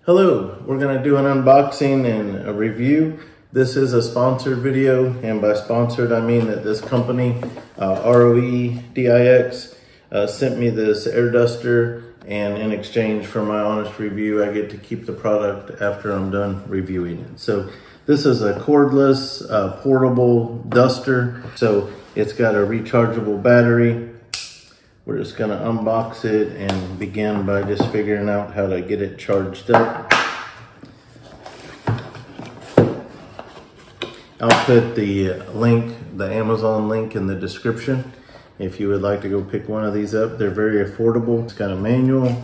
Hello, we're going to do an unboxing and a review. This is a sponsored video, and by sponsored I mean that this company, Roedix, sent me this air duster, and in exchange for my honest review, I get to keep the product after I'm done reviewing it. So this is a cordless, portable duster. So it's got a rechargeable battery. We're just gonna unbox it and begin by just figuring out how to get it charged up. I'll put the link, the Amazon link, in the description if you would like to go pick one of these up. They're very affordable. It's got a manual.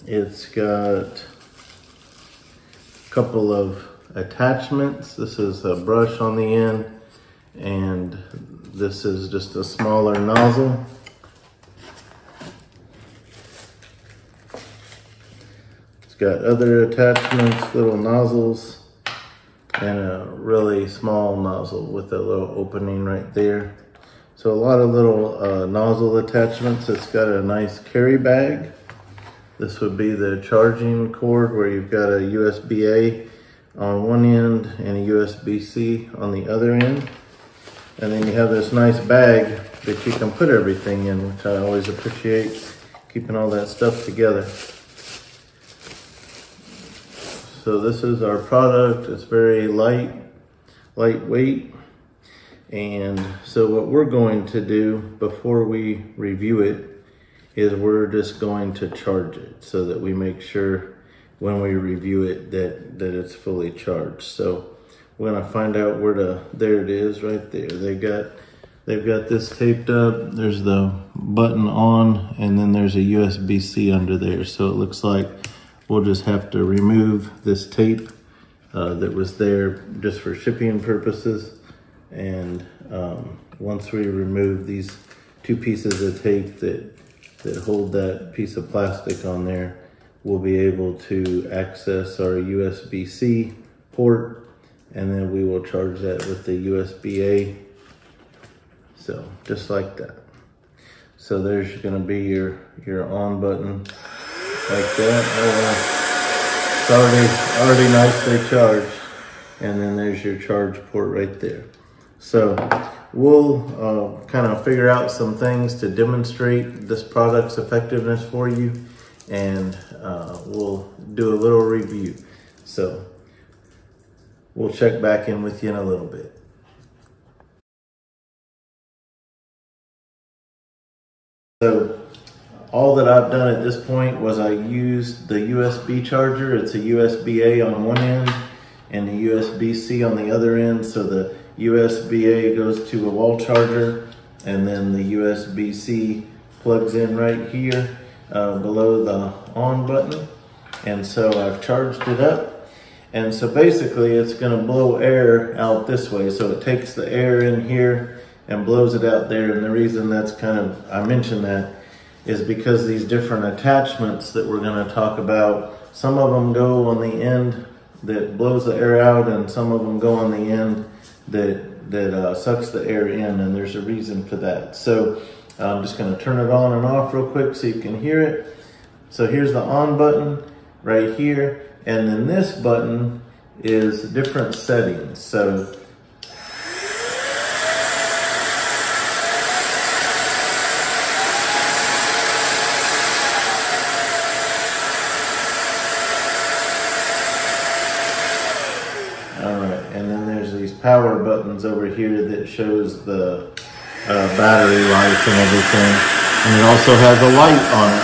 It's got a couple of attachments. This is a brush on the end, and this is just a smaller nozzle. It's got other attachments, little nozzles, and a really small nozzle with a little opening right there. So a lot of little nozzle attachments. It's got a nice carry bag. This would be the charging cord, where you've got a USB-A on one end and a USB-C on the other end. And then you have this nice bag that you can put everything in, which I always appreciate, keeping all that stuff together. So this is our product. It's very lightweight. And so what we're going to do before we review it is we're just going to charge it so that we make sure when we review it that it's fully charged. So we're gonna find out where there it is right there. They've got this taped up. There's the button on, and then there's a USB-C under there. So it looks like we'll just have to remove this tape that was there just for shipping purposes. And once we remove these two pieces of tape that hold that piece of plastic on there, we'll be able to access our USB-C port, and then we will charge that with the USB-A. So just like that. So there's gonna be your on button. Like that. Oh, it's already nicely charged. And then there's your charge port right there. So we'll kind of figure out some things to demonstrate this product's effectiveness for you, and we'll do a little review. So we'll check back in with you in a little bit. So all that I've done at this point was I used the USB charger. It's a USB-A on one end and a USB-C on the other end. So the USB-A goes to a wall charger, and then the USB-C plugs in right here below the on button. And so I've charged it up. And so basically it's gonna blow air out this way. So it takes the air in here and blows it out there. And the reason that's I mentioned that is because these different attachments that we're gonna talk about, some of them go on the end that blows the air out, and some of them go on the end that sucks the air in, and there's a reason for that. So I'm just gonna turn it on and off real quick so you can hear it. So here's the on button right here, and then this button is different settings. So power buttons over here that shows the battery life and everything, and it also has a light on it.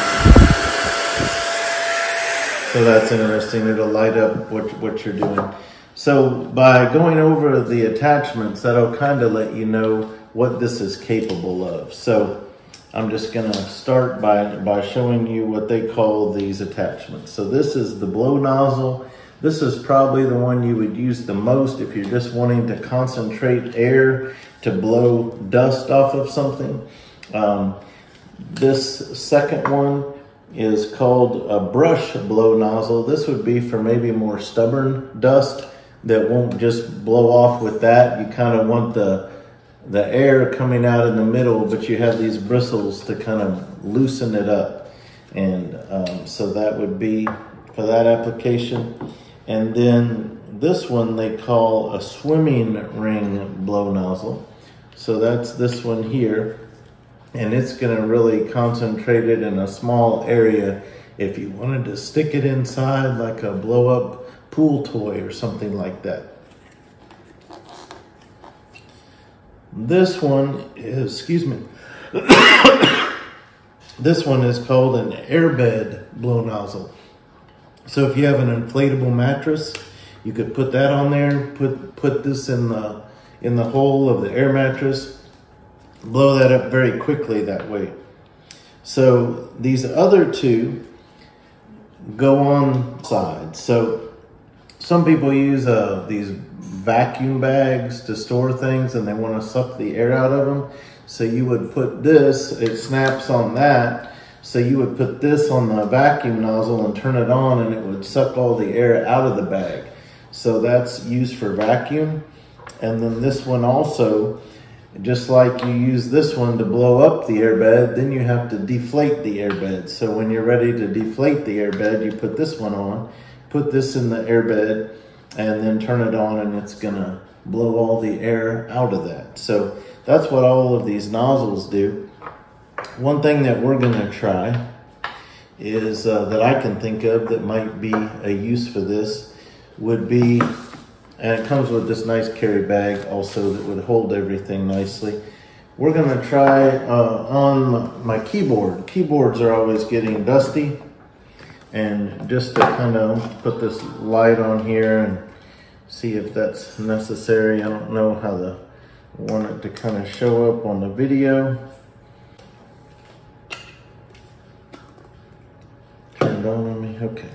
So that's interesting. It'll light up what you're doing. So by going over the attachments, that'll kind of let you know what this is capable of. So I'm just gonna start by showing you what they call these attachments. So this is the blow nozzle. This is probably the one you would use the most if you're just wanting to concentrate air to blow dust off of something. This second one is called a brush blow nozzle. This would be for maybe more stubborn dust that won't just blow off with that. You kind of want the air coming out in the middle, but you have these bristles to kind of loosen it up. And so that would be for that application. And then this one they call a swimming ring blow nozzle. So that's this one here. And it's gonna really concentrate it in a small area if you wanted to stick it inside like a blow up pool toy or something like that. This one is, excuse me, this one is called an airbed blow nozzle. So if you have an inflatable mattress, you could put that on there, put this in the hole of the air mattress, blow that up very quickly that way. So these other two go on sides. So some people use these vacuum bags to store things and they want to suck the air out of them. So you would put this, it snaps on that. So you would put this on the vacuum nozzle and turn it on and it would suck all the air out of the bag. So that's used for vacuum. And then this one also, just like you use this one to blow up the airbed, then you have to deflate the airbed. So when you're ready to deflate the airbed, you put this one on, put this in the airbed, and then turn it on and it's gonna blow all the air out of that. So that's what all of these nozzles do. One thing that we're gonna try is that I can think of that might be a use for this would be, and it comes with this nice carry bag also that would hold everything nicely. We're gonna try on my keyboard. Keyboards are always getting dusty. And just to kind of put this light on here and see if that's necessary. I don't know how I want it to kind of show up on the video. Turned on me, okay.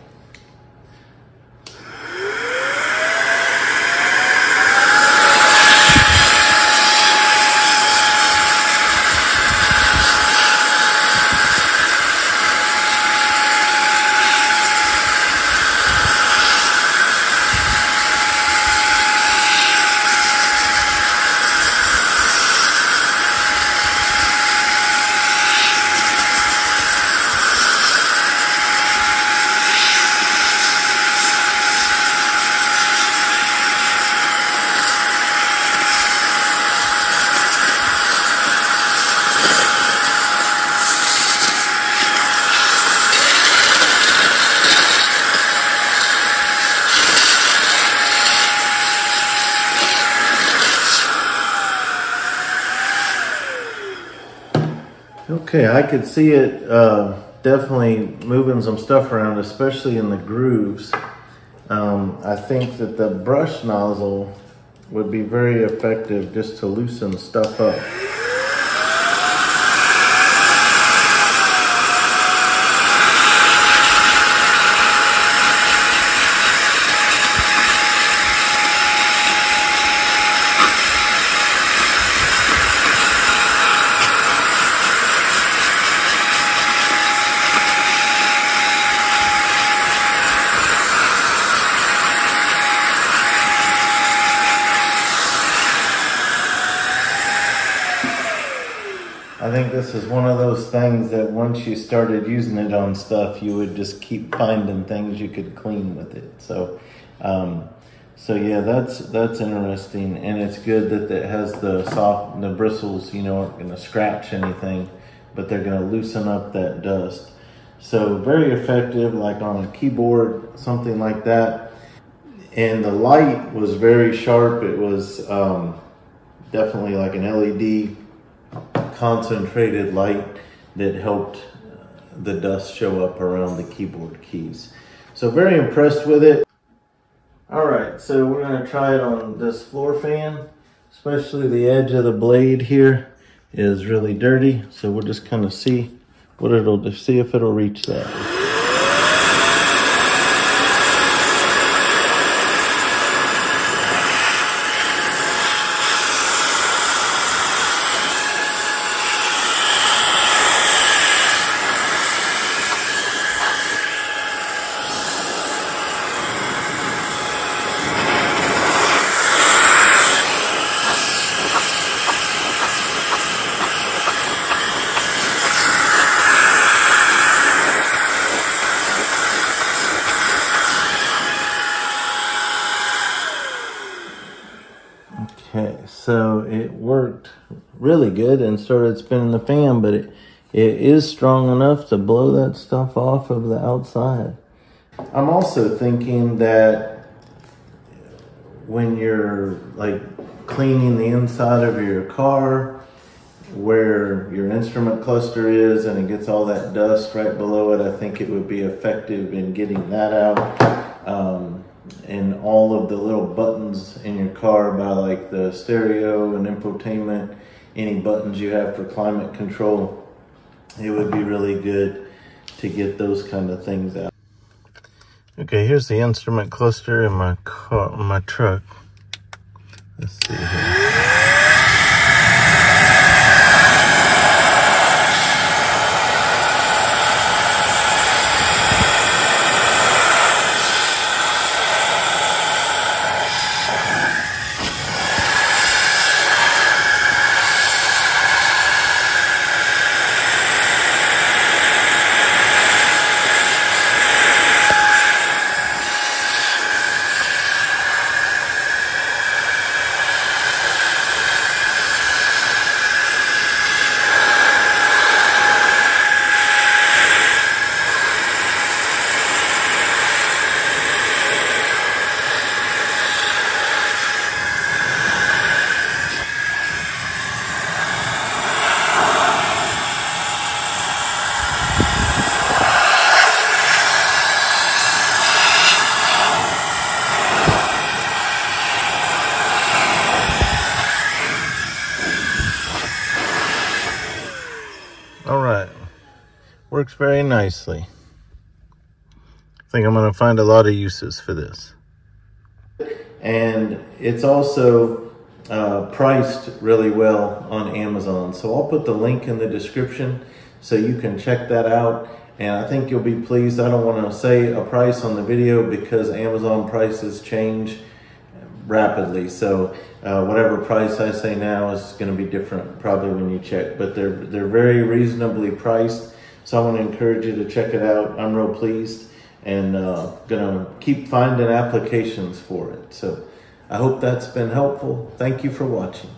Okay, I could see it definitely moving some stuff around, especially in the grooves. I think that the brush nozzle would be very effective just to loosen stuff up. I think this is one of those things that once you started using it on stuff, you would just keep finding things you could clean with it. So, so yeah, that's interesting, and it's good that it has the bristles. You know, aren't going to scratch anything, but they're going to loosen up that dust. So very effective, like on a keyboard, something like that. And the light was very sharp. It was definitely like an LED concentrated light that helped the dust show up around the keyboard keys. So very impressed with it. All right, so we're gonna try it on this floor fan, especially the edge of the blade here is really dirty. So we'll just kind of see what it'll do, see if it'll reach that. So it worked really good and started spinning the fan, but it is strong enough to blow that stuff off of the outside. I'm also thinking that when you're like cleaning the inside of your car, where your instrument cluster is and it gets all that dust right below it, I think it would be effective in getting that out. And all of the little buttons in your car, by like the stereo and infotainment, any buttons you have for climate control, it would be really good to get those kind of things out. Okay, here's the instrument cluster in my car, my truck. Let's see here. All right, works very nicely. I think I'm gonna find a lot of uses for this. And it's also priced really well on Amazon. So I'll put the link in the description so you can check that out. And I think you'll be pleased. I don't wanna say a price on the video because Amazon prices change rapidly. So whatever price I say now is going to be different probably when you check, but they're very reasonably priced. So I want to encourage you to check it out. I'm real pleased and gonna keep finding applications for it. So I hope that's been helpful. Thank you for watching.